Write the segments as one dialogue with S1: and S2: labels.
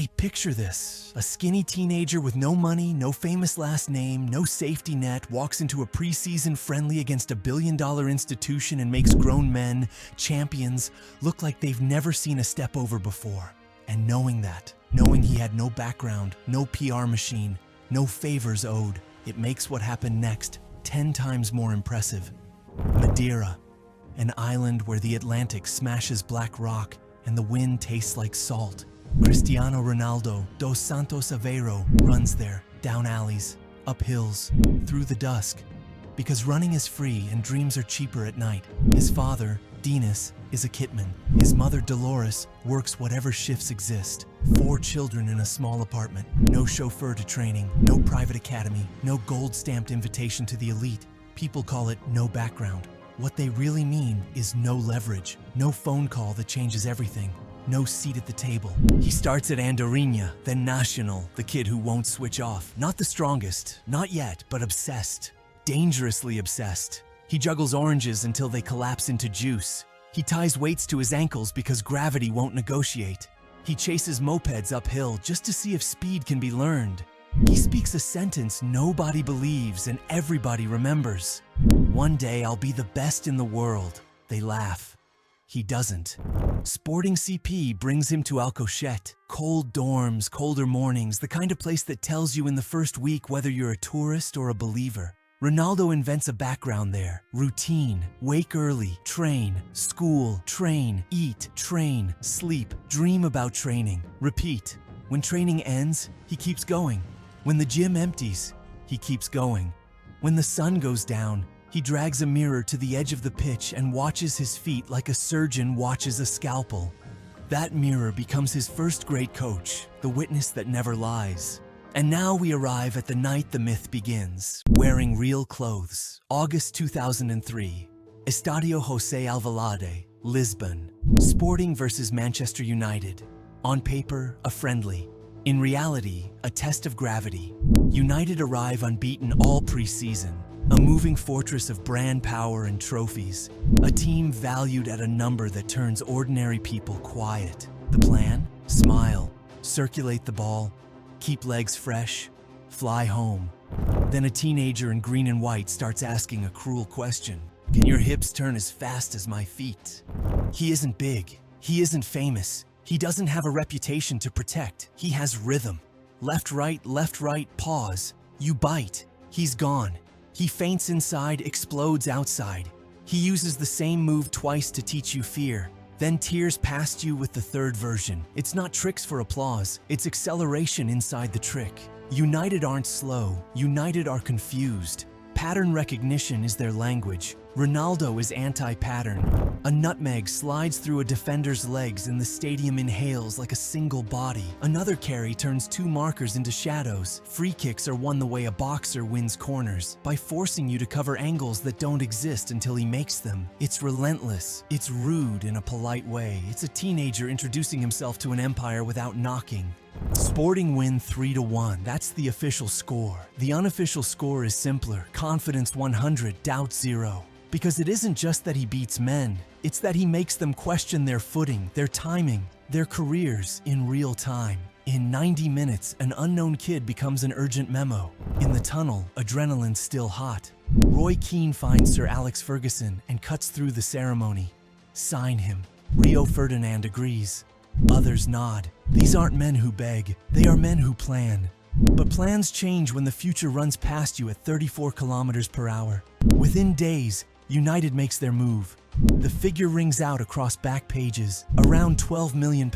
S1: Hey, picture this. A skinny teenager with no money, no famous last name, no safety net walks into a preseason friendly against a billion-dollar institution and makes grown men, champions, look like they've never seen a step over before. And knowing he had no background, no PR machine, no favors owed, it makes what happened next 10 times more impressive. Madeira, an island where the Atlantic smashes black rock and the wind tastes like salt. Cristiano Ronaldo dos Santos Aveiro runs there, down alleys, up hills, through the dusk. Because running is free and dreams are cheaper at night. His father, Dinas, is a kitman. His mother, Dolores, works whatever shifts exist. 4 children in a small apartment. No chauffeur to training, no private academy, no gold-stamped invitation to the elite. People call it no background. What they really mean is no leverage, no phone call that changes everything. No seat at the table. He starts at Andorinha, then Nacional, the kid who won't switch off. Not the strongest, not yet, but obsessed. Dangerously obsessed. He juggles oranges until they collapse into juice. He ties weights to his ankles because gravity won't negotiate. He chases mopeds uphill just to see if speed can be learned. He speaks a sentence nobody believes and everybody remembers. One day I'll be the best in the world. They laugh. He doesn't. Sporting CP brings him to Alcochete. Cold dorms, colder mornings, the kind of place that tells you in the first week whether you're a tourist or a believer. Ronaldo invents a background there. Routine, wake early, train, school, train, eat, train, sleep, dream about training, repeat. When training ends, he keeps going. When the gym empties, he keeps going. When the sun goes down, he drags a mirror to the edge of the pitch and watches his feet like a surgeon watches a scalpel. That mirror becomes his first great coach, the witness that never lies. And now we arrive at the night the myth begins. Wearing real clothes. August 2003. Estadio José Alvalade, Lisbon. Sporting versus Manchester United. On paper, a friendly. In reality, a test of gravity. United arrive unbeaten all preseason. A moving fortress of brand power and trophies. A team valued at a number that turns ordinary people quiet. The plan? Smile, circulate the ball, keep legs fresh, fly home. Then a teenager in green and white starts asking a cruel question. Can your hips turn as fast as my feet? He isn't big. He isn't famous. He doesn't have a reputation to protect. He has rhythm. Left, right, pause. You bite. He's gone. He feints inside, explodes outside. He uses the same move twice to teach you fear, then tears past you with the third version. It's not tricks for applause, it's acceleration inside the trick. United aren't slow, United are confused. Pattern recognition is their language. Ronaldo is anti-pattern. A nutmeg slides through a defender's legs and the stadium inhales like a single body. Another carry turns 2 markers into shadows. Free kicks are won the way a boxer wins corners, by forcing you to cover angles that don't exist until he makes them. It's relentless. It's rude in a polite way. It's a teenager introducing himself to an empire without knocking. Sporting win 3-1. That's the official score. The unofficial score is simpler. Confidence 100, doubt 0. Because it isn't just that he beats men, it's that he makes them question their footing, their timing, their careers in real time. In 90 minutes, an unknown kid becomes an urgent memo. In the tunnel, adrenaline's still hot. Roy Keane finds Sir Alex Ferguson and cuts through the ceremony. Sign him. Rio Ferdinand agrees. Others nod. These aren't men who beg, they are men who plan. But plans change when the future runs past you at 34 kilometers per hour. Within days, United makes their move. The figure rings out across back pages, around £12 million.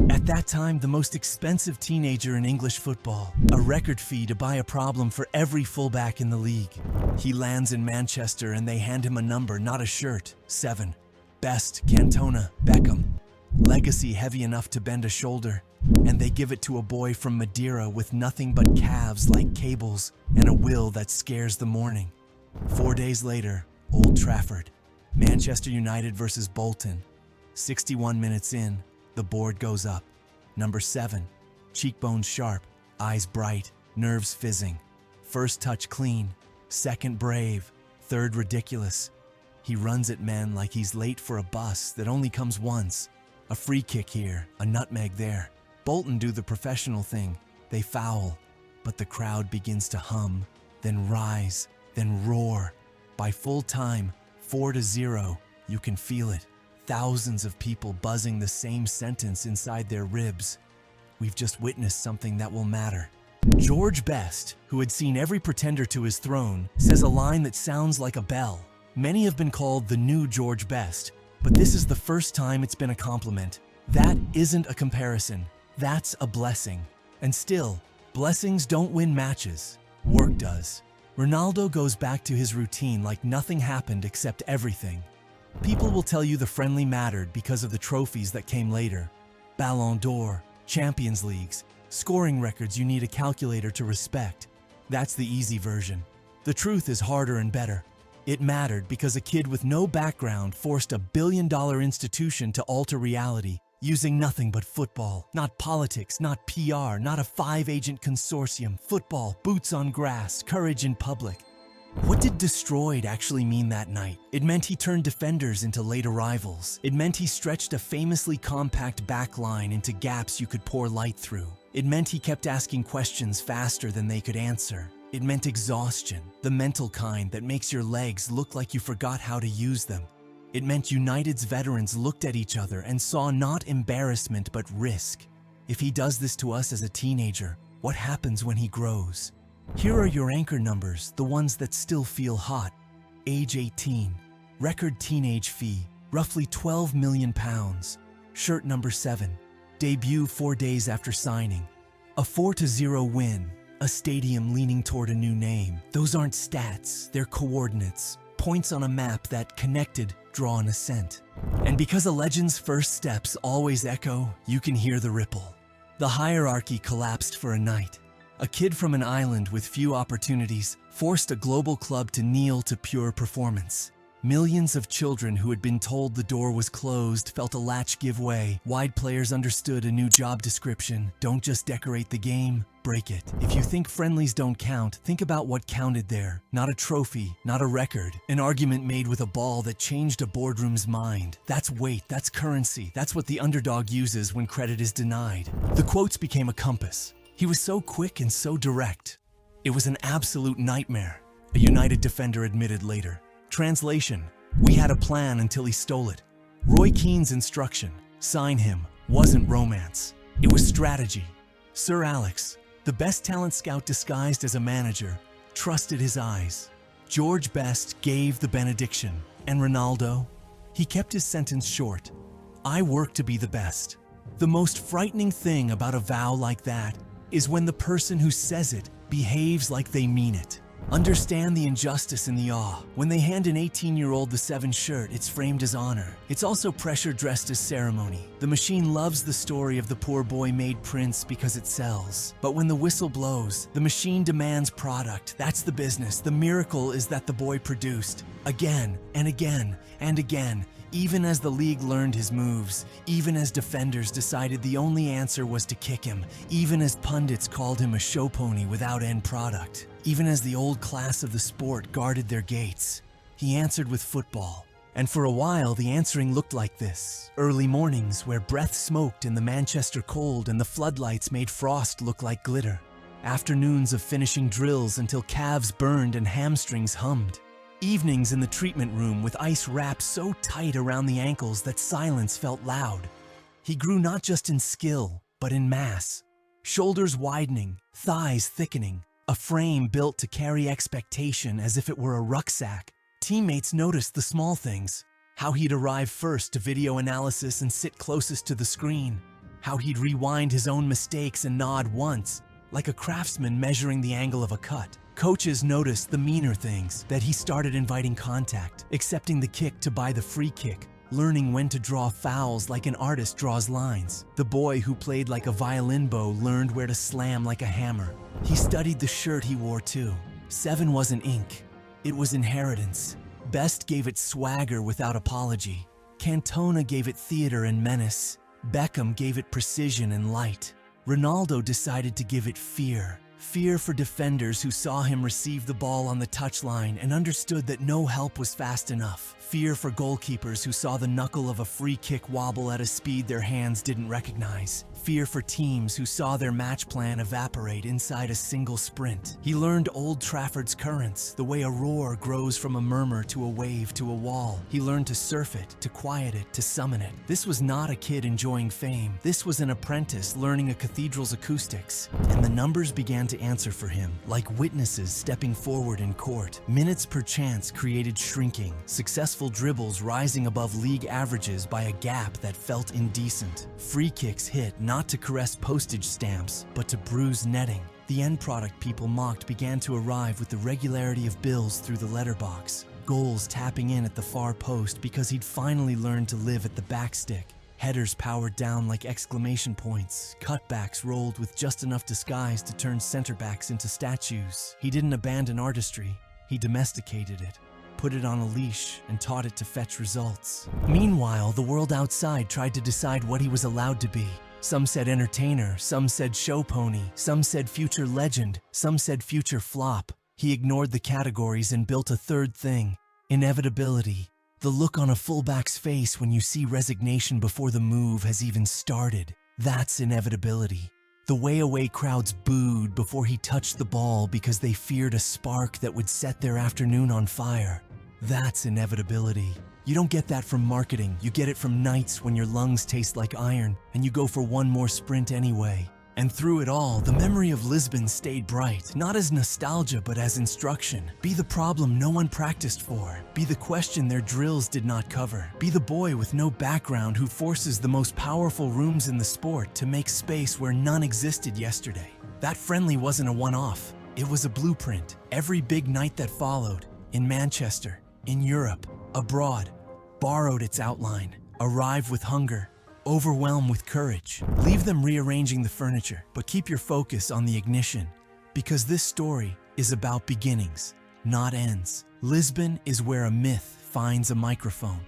S1: At that time, the most expensive teenager in English football, a record fee to buy a problem for every fullback in the league. He lands in Manchester and they hand him a number, not a shirt. 7. Best, Cantona, Beckham. Legacy heavy enough to bend a shoulder. And they give it to a boy from Madeira with nothing but calves like cables and a will that scares the morning. 4 days later, Old Trafford. Manchester United versus Bolton. 61 minutes in, the board goes up. Number 7. Cheekbones sharp, eyes bright, nerves fizzing. First touch clean, second brave, third ridiculous. He runs at men like he's late for a bus that only comes once. A free kick here, a nutmeg there. Bolton do the professional thing. They foul, but the crowd begins to hum, then rise, then roar. By full time, 4-0, you can feel it. Thousands of people buzzing the same sentence inside their ribs. We've just witnessed something that will matter. George Best, who had seen every pretender to his throne, says a line that sounds like a bell. Many have been called the new George Best, but this is the first time it's been a compliment. That isn't a comparison. That's a blessing. And still, blessings don't win matches. Work does. Ronaldo goes back to his routine like nothing happened except everything. People will tell you the friendly mattered because of the trophies that came later. Ballon d'Or, Champions Leagues, scoring records you need a calculator to respect. That's the easy version. The truth is harder and better. It mattered because a kid with no background forced a billion-dollar institution to alter reality, using nothing but football. Not politics, not PR, not a 5-agent consortium. Football, boots on grass, courage in public. What did destroyed actually mean that night? It meant he turned defenders into late arrivals. It meant he stretched a famously compact back line into gaps you could pour light through. It meant he kept asking questions faster than they could answer. It meant exhaustion, the mental kind that makes your legs look like you forgot how to use them. It meant United's veterans looked at each other and saw not embarrassment but risk. If he does this to us as a teenager, what happens when he grows? Here are your anchor numbers, the ones that still feel hot. Age 18, record teenage fee, roughly £12 million. Shirt number 7, debut 4 days after signing. A 4-0 win. A stadium leaning toward a new name. Those aren't stats, they're coordinates. Points on a map that, connected, draw an ascent. And because a legend's first steps always echo, you can hear the ripple. The hierarchy collapsed for a night. A kid from an island with few opportunities forced a global club to kneel to pure performance. Millions of children who had been told the door was closed felt a latch give way. Wide players understood a new job description. Don't just decorate the game, break it. If you think friendlies don't count, think about what counted there. Not a trophy, not a record. An argument made with a ball that changed a boardroom's mind. That's weight, that's currency. That's what the underdog uses when credit is denied. The quotes became a compass. He was so quick and so direct. It was an absolute nightmare, a United defender admitted later. Translation: we had a plan until he stole it. Roy Keane's instruction, sign him, wasn't romance. It was strategy. Sir Alex, the best talent scout disguised as a manager, trusted his eyes. George Best gave the benediction. And Ronaldo? He kept his sentence short. I work to be the best. The most frightening thing about a vow like that is when the person who says it behaves like they mean it. Understand the injustice and the awe. When they hand an 18-year-old the 7 shirt, it's framed as honor. It's also pressure dressed as ceremony. The machine loves the story of the poor boy made prince because it sells. But when the whistle blows, the machine demands product. That's the business. The miracle is that the boy produced. Again and again and again. Even as the league learned his moves, even as defenders decided the only answer was to kick him, even as pundits called him a show pony without end product, even as the old class of the sport guarded their gates, he answered with football. And for a while, the answering looked like this. Early mornings where breath smoked in the Manchester cold and the floodlights made frost look like glitter. Afternoons of finishing drills until calves burned and hamstrings hummed. Evenings in the treatment room with ice wrapped so tight around the ankles that silence felt loud. He grew not just in skill, but in mass. Shoulders widening, thighs thickening, a frame built to carry expectation as if it were a rucksack. Teammates noticed the small things. How he'd arrive first to video analysis and sit closest to the screen. How he'd rewind his own mistakes and nod once, like a craftsman measuring the angle of a cut. Coaches noticed the meaner things, that he started inviting contact, accepting the kick to buy the free kick, learning when to draw fouls like an artist draws lines. The boy who played like a violin bow learned where to slam like a hammer. He studied the shirt he wore too. 7 wasn't ink, it was inheritance. Best gave it swagger without apology. Cantona gave it theater and menace. Beckham gave it precision and light. Ronaldo decided to give it fear. Fear for defenders who saw him receive the ball on the touchline and understood that no help was fast enough. Fear for goalkeepers who saw the knuckle of a free kick wobble at a speed their hands didn't recognize. fear for teams who saw their match plan evaporate inside a single sprint. He learned Old Trafford's currents, the way a roar grows from a murmur to a wave to a wall. He learned to surf it, to quiet it, to summon it. This was not a kid enjoying fame. This was an apprentice learning a cathedral's acoustics. And the numbers began to answer for him, like witnesses stepping forward in court. Minutes per chance created shrinking, successful dribbles rising above league averages by a gap that felt indecent. Free kicks hit not to caress postage stamps, but to bruise netting. The end product people mocked began to arrive with the regularity of bills through the letterbox. Goals tapping in at the far post because he'd finally learned to live at the backstick. Headers powered down like exclamation points. Cutbacks rolled with just enough disguise to turn center-backs into statues. He didn't abandon artistry. He domesticated it, put it on a leash, and taught it to fetch results. Meanwhile, the world outside tried to decide what he was allowed to be. Some said entertainer, some said show pony, some said future legend, some said future flop. He ignored the categories and built a third thing: inevitability. The look on a fullback's face when you see resignation before the move has even started. That's inevitability. The way away crowds booed before he touched the ball because they feared a spark that would set their afternoon on fire. That's inevitability. You don't get that from marketing. You get it from nights when your lungs taste like iron and you go for one more sprint anyway. And through it all, the memory of Lisbon stayed bright, not as nostalgia but as instruction. Be the problem no one practiced for. Be the question their drills did not cover. Be the boy with no background who forces the most powerful rooms in the sport to make space where none existed yesterday. That friendly wasn't a one-off. It was a blueprint. Every big night that followed, in Manchester, in Europe, abroad, borrowed its outline. Arrive with hunger, overwhelm with courage. Leave them rearranging the furniture, but keep your focus on the ignition. Because this story is about beginnings, not ends. Lisbon is where a myth finds a microphone.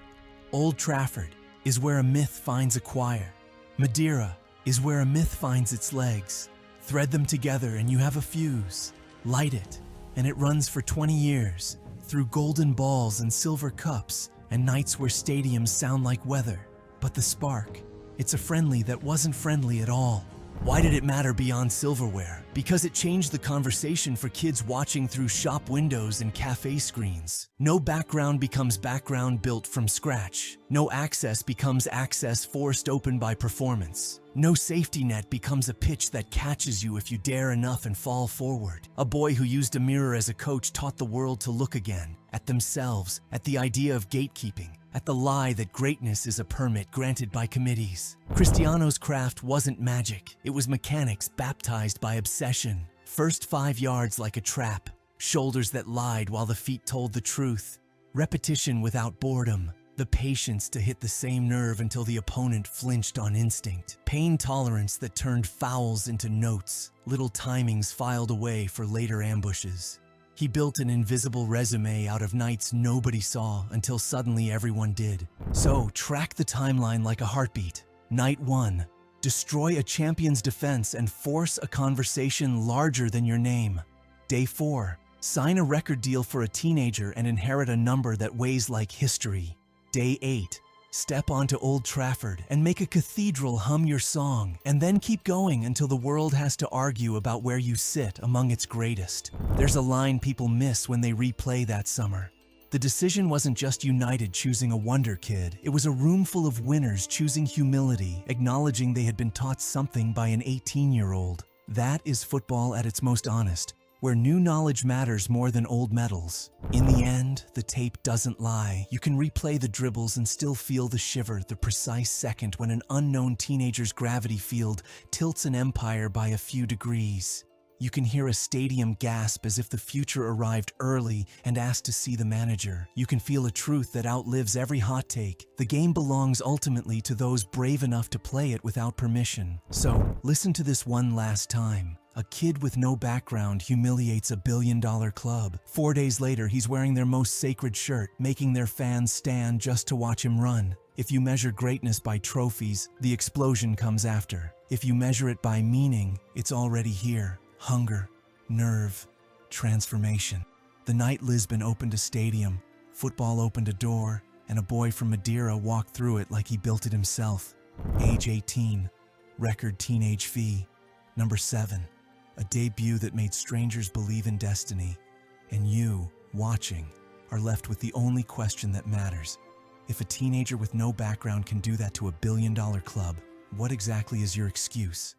S1: Old Trafford is where a myth finds a choir. Madeira is where a myth finds its legs. Thread them together and you have a fuse. Light it, and it runs for 20 years, through golden balls and silver cups, and nights where stadiums sound like weather. But the spark, it's a friendly that wasn't friendly at all. Why did it matter beyond silverware? Because it changed the conversation for kids watching through shop windows and cafe screens. No background becomes background built from scratch. No access becomes access forced open by performance. No safety net becomes a pitch that catches you if you dare enough and fall forward. A boy who used a mirror as a coach taught the world to look again, at themselves, at the idea of gatekeeping, at the lie that greatness is a permit granted by committees. Cristiano's craft wasn't magic. It was mechanics baptized by obsession. First 5 yards like a trap. Shoulders that lied while the feet told the truth. Repetition without boredom. The patience to hit the same nerve until the opponent flinched on instinct. Pain tolerance that turned fouls into notes. Little timings filed away for later ambushes. He built an invisible resume out of nights nobody saw until suddenly everyone did. So, track the timeline like a heartbeat. Night 1. Destroy a champion's defense and force a conversation larger than your name. Day 4. Sign a record deal for a teenager and inherit a number that weighs like history. Day 8. Step onto Old Trafford and make a cathedral hum your song, and then keep going until the world has to argue about where you sit among its greatest. There's a line people miss when they replay that summer. The decision wasn't just United choosing a wonder kid. It was a room full of winners choosing humility, acknowledging they had been taught something by an 18-year-old. That is football at its most honest, where new knowledge matters more than old medals. In the end, the tape doesn't lie. You can replay the dribbles and still feel the shiver, the precise second when an unknown teenager's gravity field tilts an empire by a few degrees. You can hear a stadium gasp as if the future arrived early and asked to see the manager. You can feel a truth that outlives every hot take. The game belongs ultimately to those brave enough to play it without permission. So, listen to this one last time. A kid with no background humiliates a billion-dollar club. 4 days later, he's wearing their most sacred shirt, making their fans stand just to watch him run. If you measure greatness by trophies, the explosion comes after. If you measure it by meaning, it's already here. Hunger, nerve, transformation. The night Lisbon opened a stadium, football opened a door, and a boy from Madeira walked through it like he built it himself. Age 18. Record teenage fee. Number 7. A debut that made strangers believe in destiny. And you, watching, are left with the only question that matters. If a teenager with no background can do that to a billion-dollar club, what exactly is your excuse?